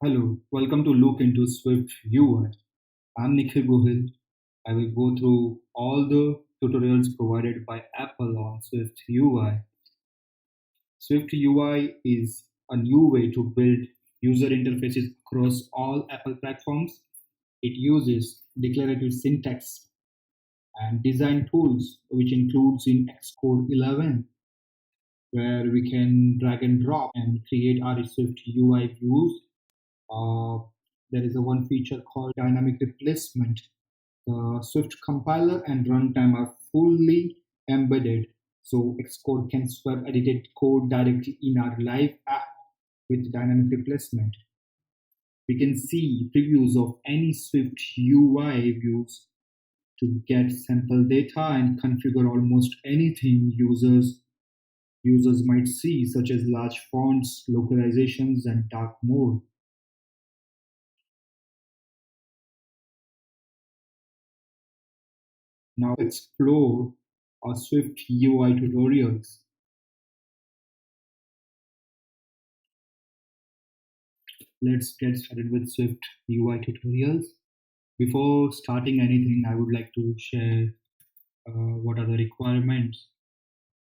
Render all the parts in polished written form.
Hello, welcome to Look into Swift UI. I'm Nikhil Gohil. I will go through all the tutorials provided by Apple on Swift UI. Swift UI is a new way to build user interfaces across all Apple platforms. It uses declarative syntax and design tools, which includes in Xcode 11, where we can drag and drop and create our Swift UI views. Uh, there is a one feature called dynamic replacement. The Swift compiler and runtime are fully embedded, so Xcode can swap edited code directly in our live app with dynamic replacement. We can see previews of any Swift UI views to get sample data and configure almost anything users might see, such as large fonts, localizations, and dark mode. Now explore our Swift UI tutorials. Let's get started with Swift UI tutorials. Before starting anything, I would like to share what are the requirements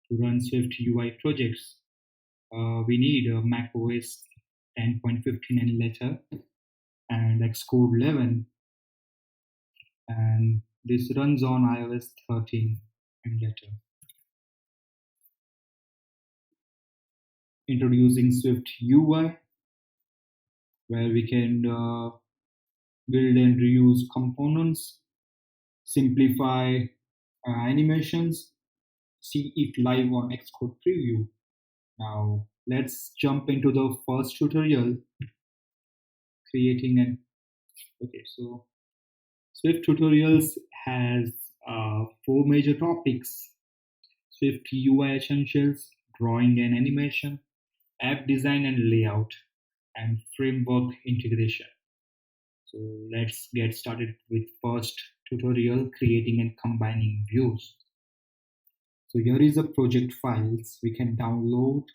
to run Swift UI projects. We need a macOS 10.15 and later and Xcode 11, and this runs on iOS 13 and later. Introducing Swift UI, where we can build and reuse components, simplify animations, see it live on Xcode preview. Now let's jump into the first tutorial, creating an okay. So Swift tutorials has four major topics: Swift UI essentials, drawing and animation, app design and layout, and framework integration. So let's get started with first tutorial, creating and combining views. So here is a project files we can download.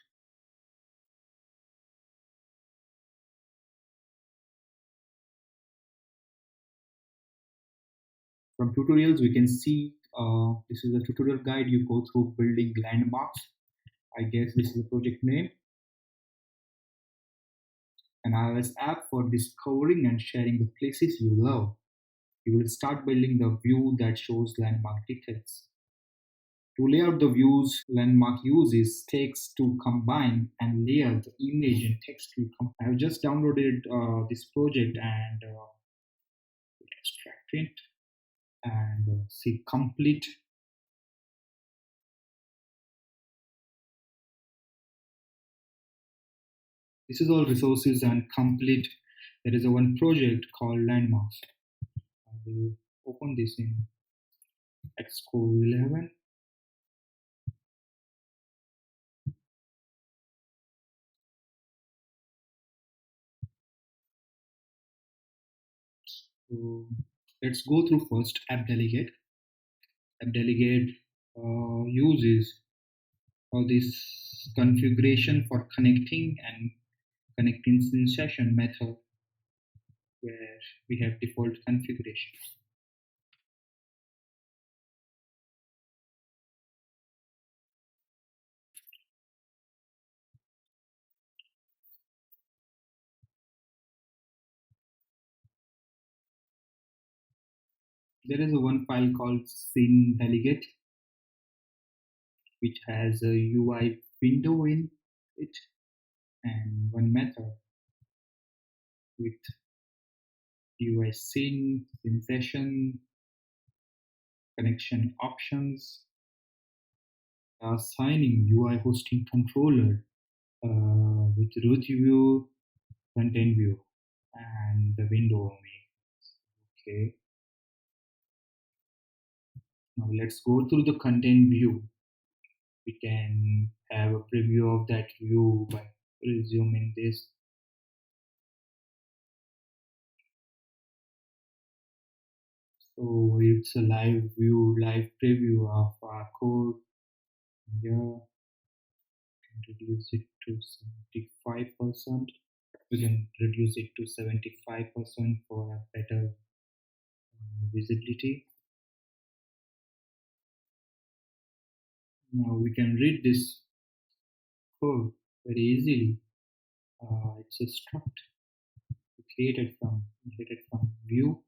From tutorials, we can see this is a tutorial guide. You go through building landmarks. I guess this is the project name. An iOS app for discovering and sharing the places you love. You will start building the view that shows landmark details. To lay out the views, landmark uses text to combine and layer the image and text to combine. I have just downloaded this project and extract it and see complete. This is all resources and complete. There is a one project called landmarks. I will open this in Xcode 11. So let's go through first app delegate. App delegate uses this configuration for connecting in session method where we have default configuration. There is a one file called scene delegate which has a UI window in it and one method with UI scene session, connection options, assigning UI hosting controller with root view, content view, and the window only. Okay. Now let's go through the content view. We can have a preview of that view by resuming this. So it's a live view, live preview of our code. Here, reduce it to 75%. We can reduce it to 75% for a better visibility. Now we can read this code very easily. It's a struct created from view,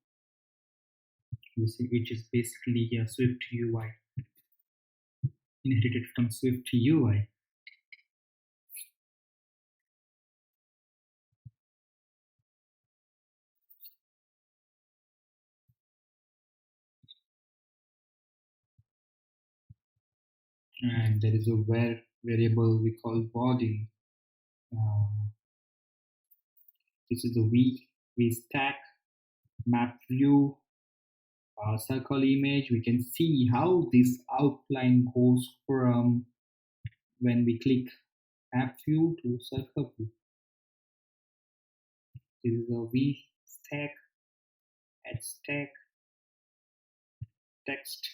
which is basically a Swift UI, inherited from Swift UI. And there is a variable we call body. Uh, this is a we stack map view circle image. We can see how this outline goes from when we click map view to circle view. This is a v stack add stack text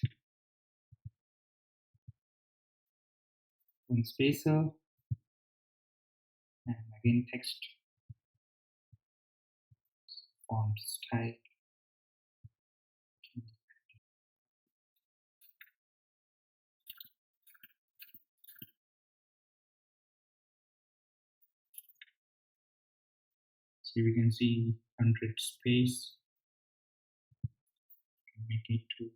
one spacer and again text font style. So we can see 100 space, make it to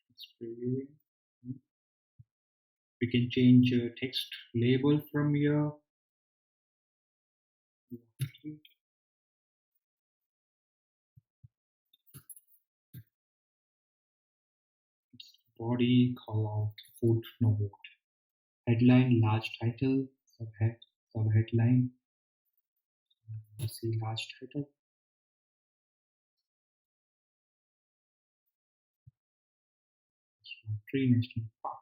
it's previewing. We can change text label from here. Body, call out, footnote, headline, large title, subheadline. Let's see large title. Tree national park.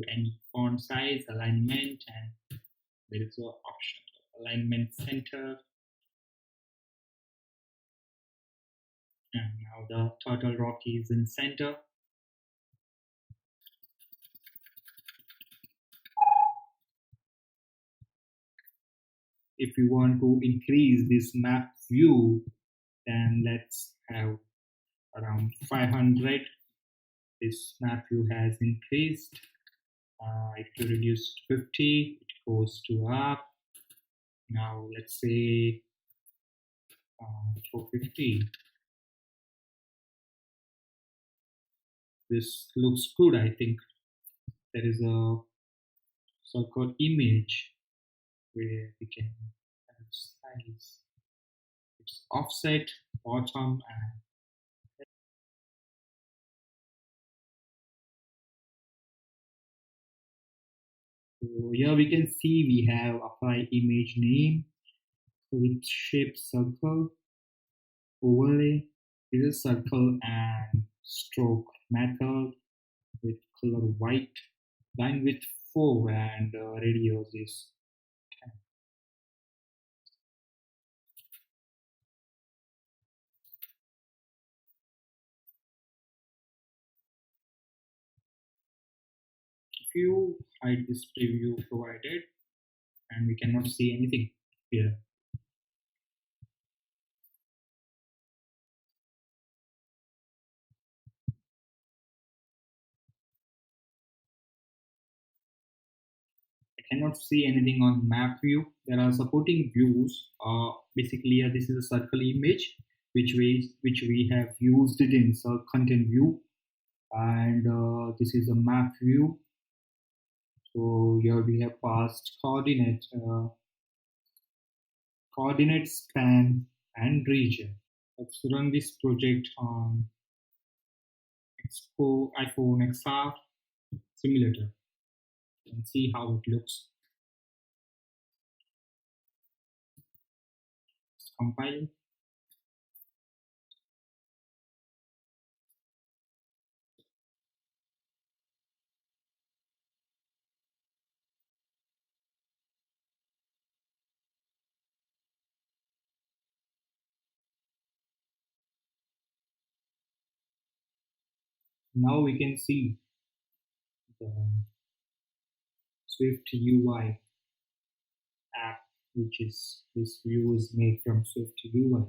Any font size, alignment, and there is an option alignment center. And now the turtle rock is in center. If you want to increase this map view, then let's have around 500. This map view has increased. If you reduce to 50, it goes to up. Now let's say 450. This looks good, I think. There is a so-called image where we can have size. It's offset, bottom, and so here we can see we have apply image name with shape circle overlay. This is circle and stroke method with color white, line width 4 and radius is 10. If you hide this preview provided and we cannot see anything here. I cannot see anything on map view. There are supporting views. Basically, this is a circle image which we have used it in content view, and this is a map view. So here we have passed coordinate span and region. Let's run this project on Expo iPhone XR simulator and see how it looks. It's compiling. Now we can see the Swift UI app, which is this view is made from Swift UI.